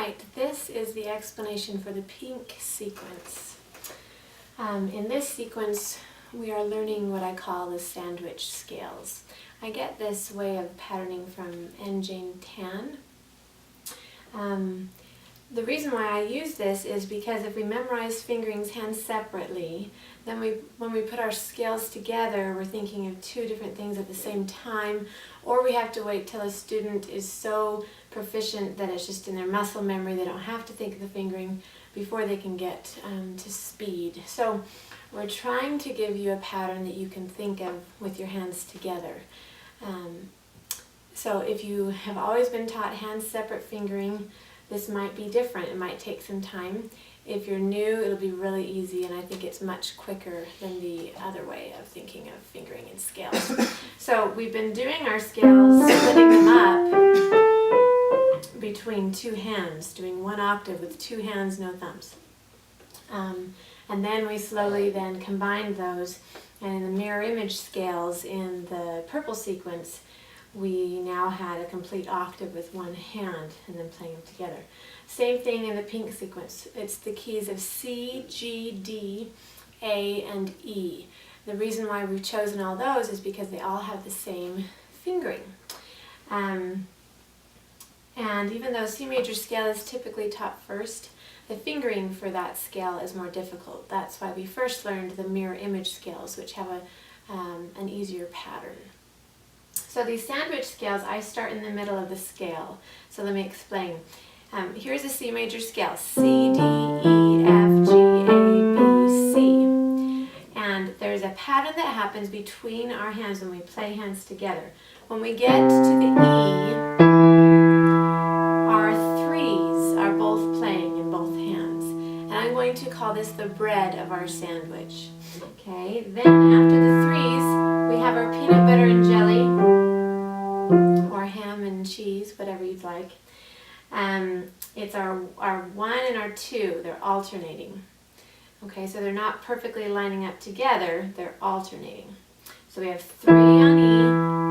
Alright, this is the explanation for the pink sequence. In this sequence we are learning what I call the sandwich scales. I get this way of patterning from N. Jane Tan. The reason why I use this is because if we memorize fingerings hands separately, then when we put our scales together, we're thinking of two different things at the same time, or we have to wait till a student is so proficient that it's just in their muscle memory, they don't have to think of the fingering before they can get to speed. So we're trying to give you a pattern that you can think of with your hands together. So if you have always been taught hands separate fingering, this might be different. It might take some time. If you're new, it'll be really easy, and I think it's much quicker than the other way of thinking of fingering in scales. So we've been doing our scales, splitting them up between two hands, doing one octave with two hands, no thumbs. And then we slowly then combined those, and in the mirror image scales in the purple sequence, we now had a complete octave with one hand and then playing them together. Same thing in the pink sequence. It's the keys of C, G, D, A, and E. The reason why we've chosen all those is because they all have the same fingering. And even though C major scale is typically taught first, the fingering for that scale is more difficult. That's why we first learned the mirror image scales, which have an easier pattern. So these sandwich scales, I start in the middle of the scale. So let me explain. Here's a C major scale, C, D, E, F, G, A, B, C. And there's a pattern that happens between our hands when we play hands together. When we get to the E, our threes are both playing in both hands. And I'm going to call this the bread of our sandwich. Okay, then after the threes, we have our peanut butter and jelly, or ham and cheese, whatever you'd like. It's our 1 and our 2, they're alternating. Okay, so they're not perfectly lining up together, they're alternating. So we have 3 on E,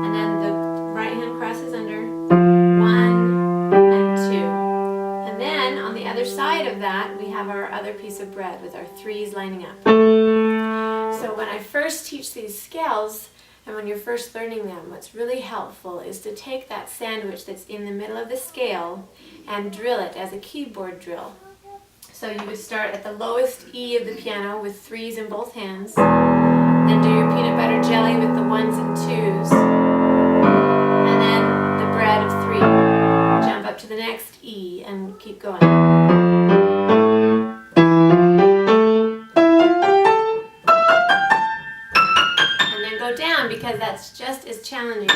and then the right hand crosses under 1 and 2. And then on the other side of that, we have our other piece of bread with our 3s lining up. So when I first teach these scales, and when you're first learning them, what's really helpful is to take that sandwich that's in the middle of the scale and drill it as a keyboard drill. So you would start at the lowest E of the piano with 3s in both hands, then do your peanut butter jelly with the 1s and 2s, and then the bread of 3. Jump up to the next E and keep going. Down, because that's just as challenging.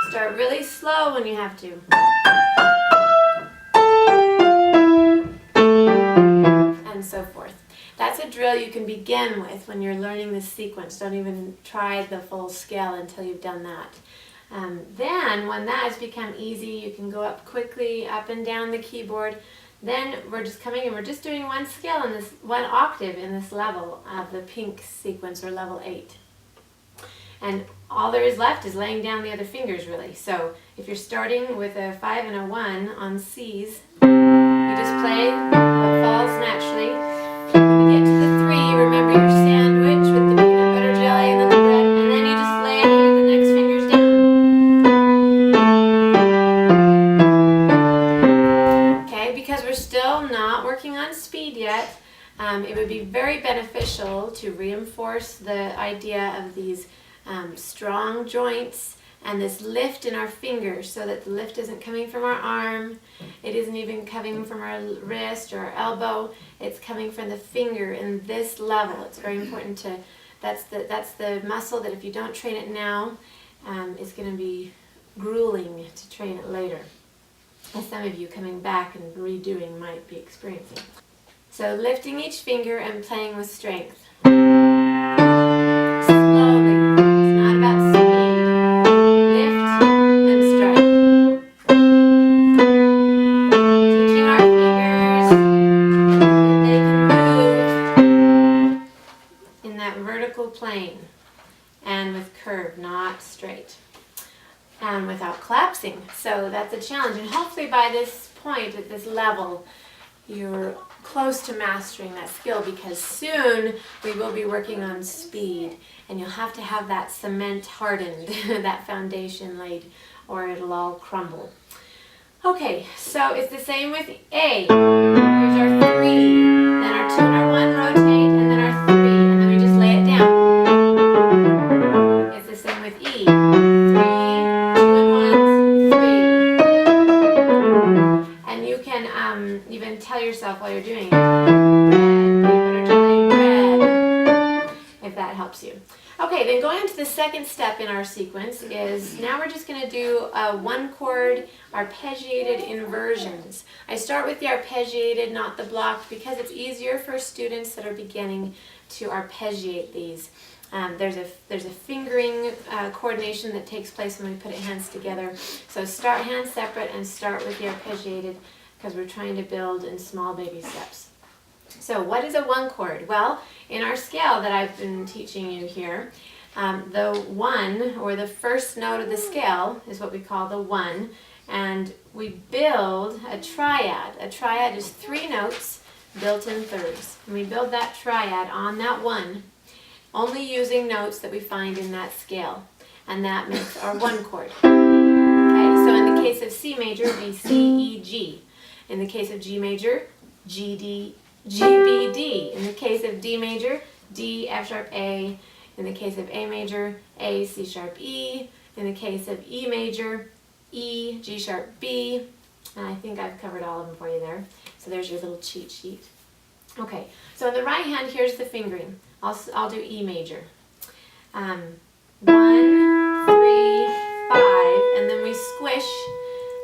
Start really slow when you have to. And so forth. That's a drill you can begin with when you're learning this sequence. Don't even try the full scale until you've done that. Then, when that has become easy, you can go up quickly, up and down the keyboard. Then we're just coming and we're just doing one scale in this, one octave in this level of the pink sequence, or level 8. And all there is left is laying down the other fingers, really. So if you're starting with a 5 and a 1 on C's, you just play what falls naturally. When you get to the 3, remember your sandwich with the peanut butter jelly and then the bread, and then you just lay the next fingers down. Okay, because we're still not working on speed yet, it would be very beneficial to reinforce the idea of these strong joints and this lift in our fingers, so that the lift isn't coming from our arm, it isn't even coming from our wrist or our elbow, it's coming from the finger in this level. It's very important to, that's the muscle that if you don't train it now, it's going to be grueling to train it later, as some of you coming back and redoing might be experiencing. So lifting each finger and playing with strength. Plane and with curve, not straight, and without collapsing. So that's a challenge, and hopefully by this point, at this level, you're close to mastering that skill, because soon we will be working on speed, and you'll have to have that cement hardened, that foundation laid, or it'll all crumble. Okay, so it's the same with A. Here's our 3, then our 2 and our 1 rotate, and then our 3, and then we just lay it down. It's the same with E. 3, 2 and 1, 3. And you can even tell yourself while you're doing it, bread, peanut butter jelly, bread, if that helps you. Okay, then going into the second step in our sequence is, now we're just going to do a 1-chord arpeggiated inversions. I start with the arpeggiated, not the blocked, because it's easier for students that are beginning to arpeggiate these. There's a fingering coordination that takes place when we put hands together. So start hands separate and start with the arpeggiated, because we're trying to build in small baby steps. So what is a 1-chord? Well, in our scale that I've been teaching you here, the 1, or the first note of the scale, is what we call the 1, and we build a triad. A triad is 3 notes built in thirds. And we build that triad on that 1, only using notes that we find in that scale, and that makes our 1-chord. Okay, so in the case of C major, B, C, E, G. In the case of G major, G, D, G, B, D. In the case of D major, D, F sharp, A. In the case of A major, A, C sharp, E. In the case of E major, E, G sharp, B. And I think I've covered all of them for you there. So there's your little cheat sheet. Okay, so in the right hand, here's the fingering. I'll do E major. 1, 3, 5, and then we squish.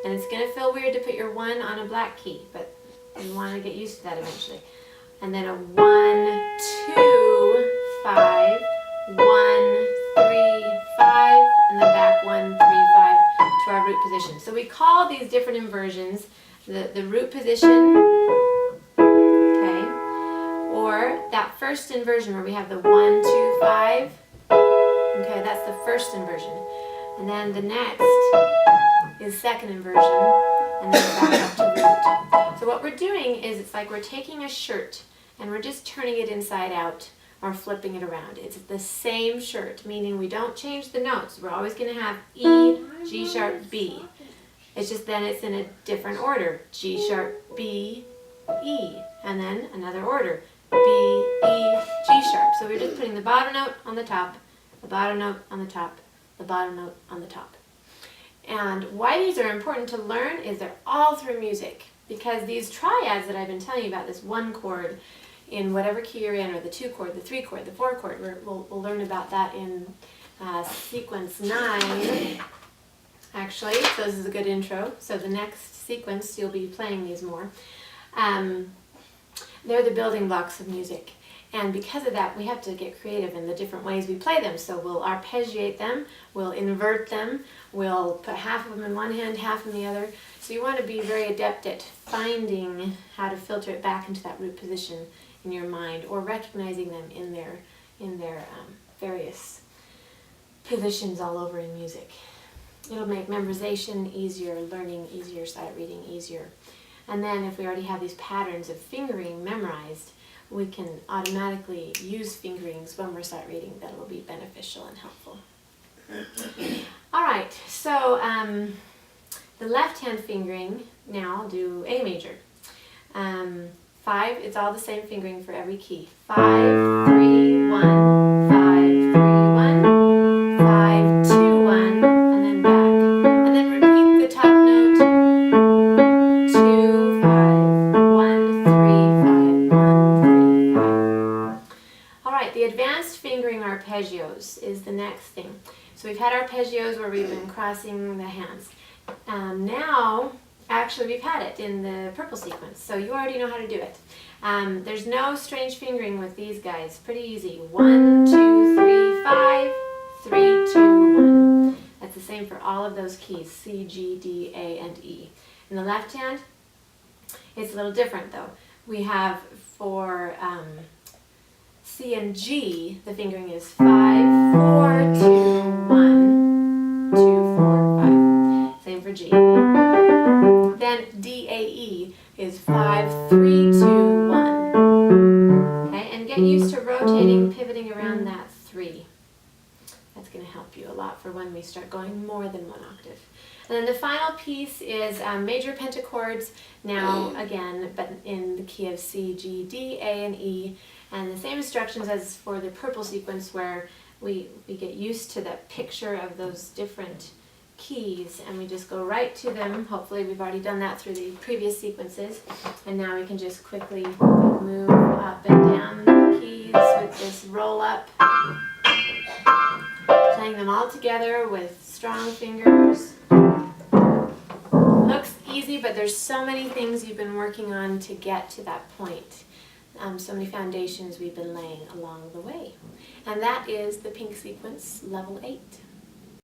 And it's going to feel weird to put your 1 on a black key, but you want to get used to that eventually. And then a 1, 2, 5, 1, 3, 5, and then back 1, 3, 5 to our root position. So we call these different inversions the root position, okay, or that first inversion where we have the 1, 2, 5. Okay, that's the first inversion. And then the next is second inversion, and then back up to root. So what we're doing is, it's like we're taking a shirt and we're just turning it inside out or flipping it around. It's the same shirt, meaning we don't change the notes. We're always going to have E, G sharp, B. It's just then it's in a different order. G sharp, B, E, and then another order. B, E, G sharp. So we're just putting the bottom note on the top, the bottom note on the top, the bottom note on the top. And why these are important to learn is they're all through music, because these triads that I've been telling you about, this 1-chord in whatever key you're in, or the 2-chord, the 3-chord, the 4-chord, we'll learn about that in sequence 9, actually. So this is a good intro. So the next sequence, you'll be playing these more. They're the building blocks of music. And because of that, we have to get creative in the different ways we play them. So we'll arpeggiate them, we'll invert them, we'll put half of them in one hand, half in the other. So you want to be very adept at finding how to filter it back into that root position in your mind, or recognizing them in their various positions all over in music. It'll make memorization easier, learning easier, sight reading easier. And then if we already have these patterns of fingering memorized, we can automatically use fingerings when we're sight reading. That will be beneficial and helpful. All right, so the left hand fingering, now I'll do A major. 5, it's all the same fingering for every key. 5, 3, 1, 5, 3, 1, 5, 2, 1, and then back. And then repeat the top note. 2, 5, 1, 3, 5, 1, 3, 5. All right, the advanced fingering arpeggios is the next thing. So we've had arpeggios where we've been crossing the hands. Now, actually, we've had it in the purple sequence, so you already know how to do it. There's no strange fingering with these guys. Pretty easy. 1, 2, 3, 5, 3, 2, 1. That's the same for all of those keys, C, G, D, A, and E. In the left hand, it's a little different though. We have for C and G, the fingering is 5, 4, 2, 1, 2, 4, 5. Same for G. Then D, A, out for when we start going more than one octave. And then the final piece is major pentachords, now again, but in the key of C, G, D, A, and E, and the same instructions as for the purple sequence where we get used to the picture of those different keys and we just go right to them. Hopefully we've already done that through the previous sequences, and now we can just quickly move up and down the keys with this roll up, playing them all together with strong fingers. Looks easy, but there's so many things you've been working on to get to that point. So many foundations we've been laying along the way. And that is the Pink Sequence Level 8.